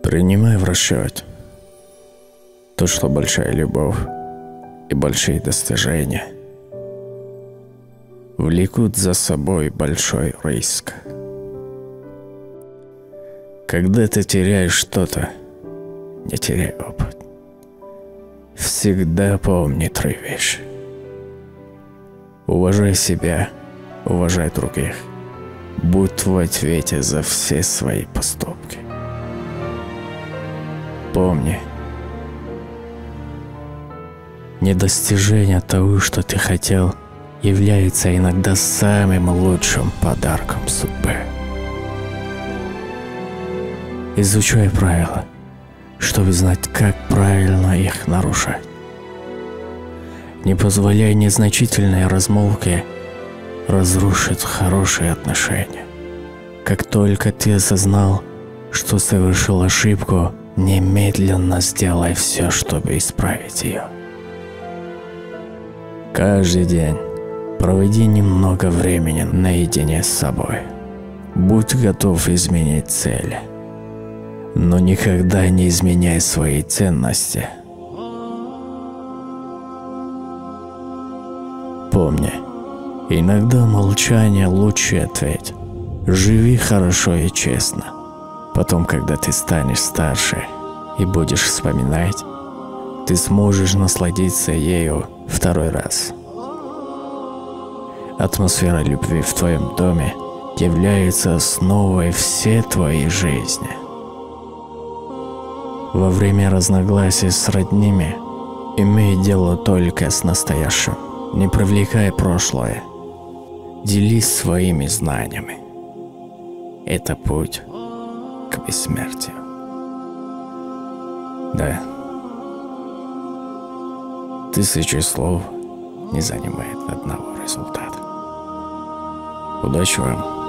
Принимай в расчет то, что большая любовь и большие достижения влекут за собой большой риск. Когда ты теряешь что-то, не теряй опыт. Всегда помни 3 вещи. Уважай себя, уважай других. Будь в ответе за все свои поступки. Помни, недостижение того, что ты хотел, является иногда самым лучшим подарком судьбы. Изучай правила, чтобы знать, как правильно их нарушать. Не позволяй незначительной размолвке разрушить хорошие отношения. Как только ты осознал, что совершил ошибку, немедленно сделай все, чтобы исправить ее. Каждый день проведи немного времени наедине с собой. Будь готов изменить цели, но никогда не изменяй свои ценности. Помни, иногда молчание лучший ответ. Живи хорошо и честно. Потом, когда ты станешь старше и будешь вспоминать, ты сможешь насладиться ею 2-й раз. Атмосфера любви в твоем доме является основой всей твоей жизни. Во время разногласий с родными имей дело только с настоящим. Не привлекай прошлое. Делись своими знаниями. Это путь к бессмертию. Да. 1000 слов не занимает одного результата. Удачи вам!